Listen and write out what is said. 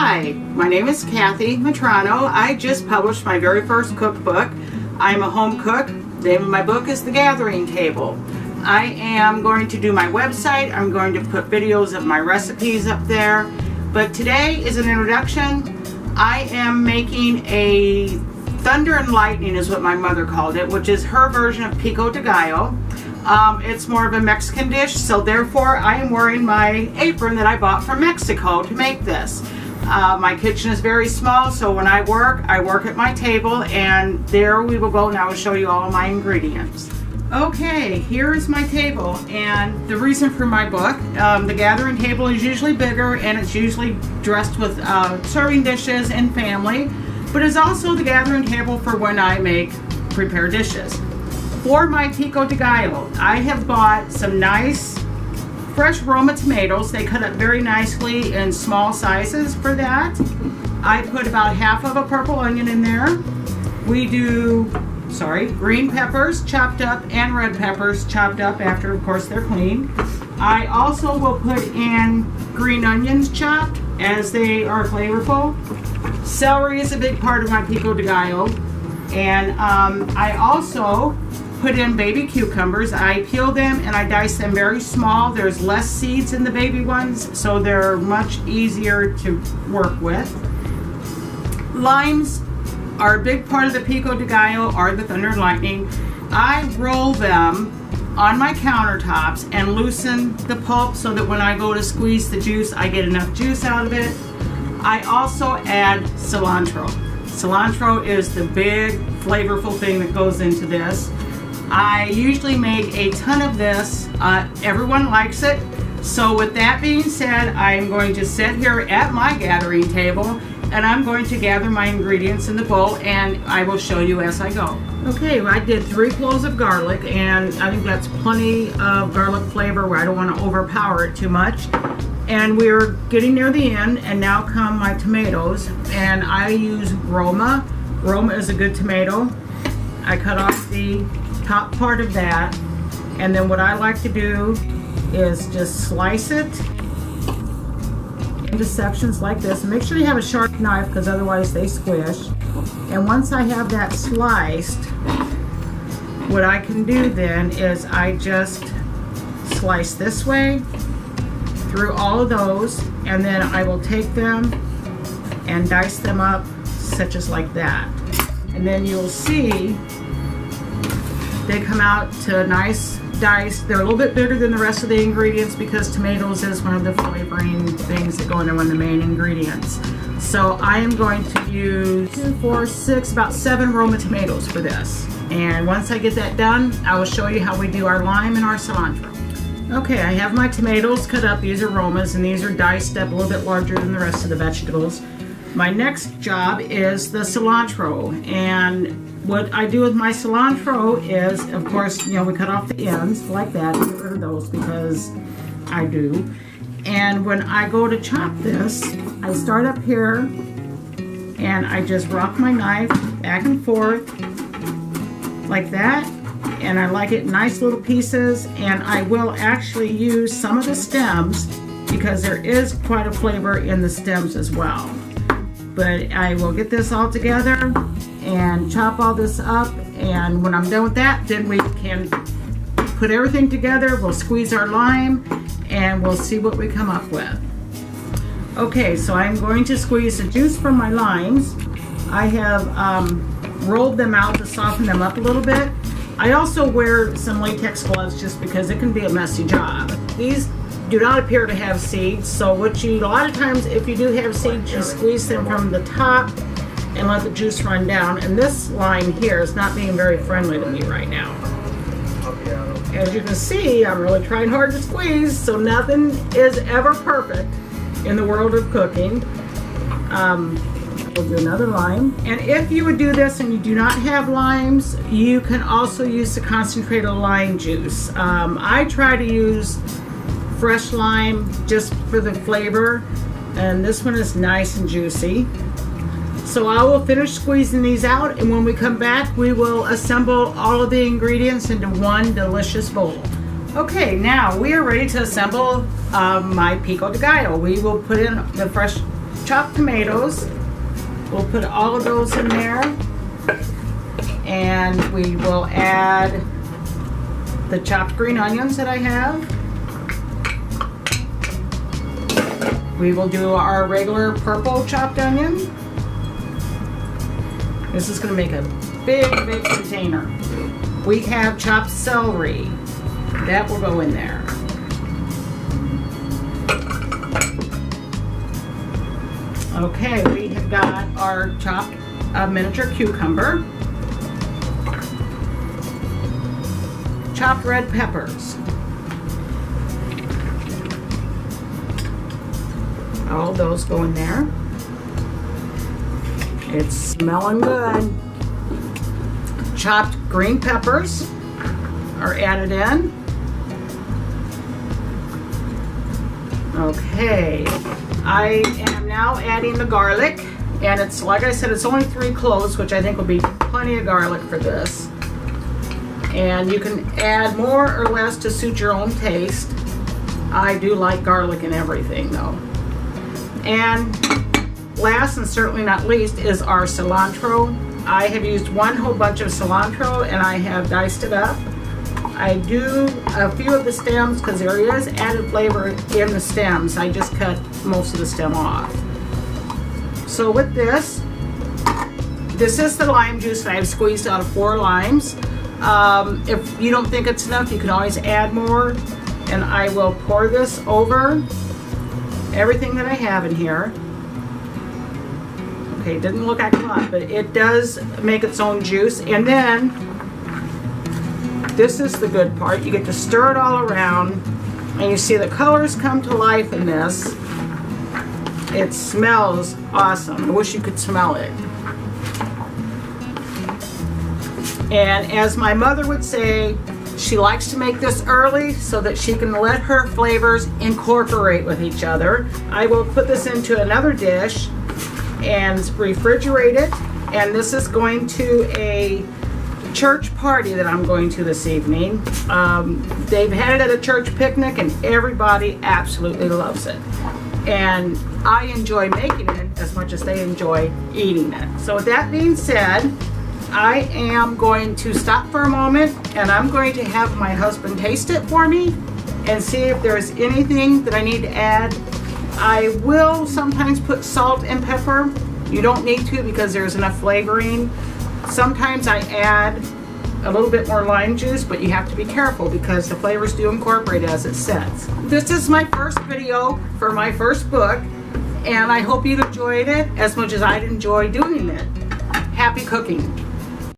Hi, my name is Kathy Matrano. I just published my very first cookbook. I'm a home cook. The name of my book is The Gathering Table. I am going to do my website. I'm going to put videos of my recipes up there. But today is an introduction. I am making a thunder and lightning is what my mother called it, which is her version of pico de gallo. It's more of a Mexican dish, so therefore I am wearing my apron that I bought from Mexico to make this. My kitchen is very small, so when I work at my table, and there we will go, and I will show you all of my ingredients. Okay, here is my table, and the reason for my book, the gathering table is usually bigger, and it's usually dressed with serving dishes and family, but it's also the gathering table for when I prepare dishes. For my pico de gallo, I have bought some nice fresh Roma tomatoes. They cut up very nicely in small sizes for that. I put about half of a purple onion in there. We do, green peppers chopped up and red peppers chopped up after, of course, they're cleaned. I also will put in green onions chopped as they are flavorful. Celery is a big part of my pico de gallo. And I also put in baby cucumbers. I peel them and I dice them very small. There's less seeds in the baby ones, so they're much easier to work with. Limes are a big part of the pico de gallo or the thunder and lightning. I roll them on my countertops and loosen the pulp so that when I go to squeeze the juice, I get enough juice out of it. I also add cilantro. Cilantro is the big flavorful thing that goes into this. I usually make a ton of this. Everyone likes it. So with that being said, I'm going to sit here at my gathering table and I'm going to gather my ingredients in the bowl, and I will show you as I go. Okay, I did 3 cloves of garlic, and I think that's plenty of garlic flavor where I don't want to overpower it too much. And we're getting near the end, and now come my tomatoes, and I use Roma. Roma is a good tomato. I cut off the top part of that, and then what I like to do is just slice it into sections like this. And make sure you have a sharp knife because otherwise they squish. And once I have that sliced, what I can do then is I just slice this way through all of those, and then I will take them and dice them up such as like that. And then you'll see they come out to nice dice. They're a little bit bigger than the rest of the ingredients because tomatoes is one of the flavoring things that go into one of the main ingredients. So I am going to use 2, 4, 6, about 7 Roma tomatoes for this. And once I get that done, I will show you how we do our lime and our cilantro. Okay, I have my tomatoes cut up. These are Romas, and these are diced up a little bit larger than the rest of the vegetables. My next job is the cilantro, and what I do with my cilantro is, of course, we cut off the ends like that, get rid of those because I do. And when I go to chop this, I start up here and I just rock my knife back and forth like that, and I like it in nice little pieces, and I will actually use some of the stems because there is quite a flavor in the stems as well. But I will get this all together and chop all this up, and when I'm done with that, then we can put everything together. We'll squeeze our lime and we'll see what we come up with. Okay, so I'm going to squeeze the juice from my limes. I have rolled them out to soften them up a little bit. I also wear some latex gloves just because it can be a messy job. These do not appear to have seeds, so a lot of times if you do have seeds, you squeeze them from the top and let the juice run down. And this lime here is not being very friendly to me right now. As you can see, I'm really trying hard to squeeze, so nothing is ever perfect in the world of cooking. We'll do another lime. And if you would do this and you do not have limes, you can also use the concentrated lime juice. I try to use fresh lime just for the flavor, and this one is nice and juicy. So I will finish squeezing these out, and when we come back, we will assemble all of the ingredients into one delicious bowl. Okay, now we are ready to assemble my pico de gallo. We will put in the fresh chopped tomatoes. We'll put all of those in there. And we will add the chopped green onions that I have. We will do our regular purple chopped onion. This is going to make a big container. We have chopped celery. That will go in there. Okay, we have got our chopped miniature cucumber. Chopped red peppers. All those go in there. It's smelling good. Chopped green peppers are added in. Okay, I am now adding the garlic, and it's, like I said, it's only 3 cloves, which I think will be plenty of garlic for this. And you can add more or less to suit your own taste. I do like garlic in everything though. And last and certainly not least is our cilantro. I have used 1 whole bunch of cilantro and I have diced it up. I do a few of the stems because there is added flavor in the stems. I just cut most of the stem off. So with this is the lime juice that I've squeezed out of 4 limes. If you don't think it's enough, you can always add more. And I will pour this over everything that I have in here. Okay, it didn't look like a lot, but it does make its own juice. And then, this is the good part. You get to stir it all around, and you see the colors come to life in this. It smells awesome. I wish you could smell it. And as my mother would say, she likes to make this early so that she can let her flavors incorporate with each other. I will put this into another dish and refrigerate it. And this is going to a church party that I'm going to this evening. They've had it at a church picnic and everybody absolutely loves it. And I enjoy making it as much as they enjoy eating it. So with that being said, I am going to stop for a moment and I'm going to have my husband taste it for me and see if there's anything that I need to add. I will sometimes put salt and pepper. You don't need to because there's enough flavoring. Sometimes I add a little bit more lime juice, but you have to be careful because the flavors do incorporate as it says. This is my first video for my first book, and I hope you enjoyed it as much as I'd enjoy doing it. Happy cooking.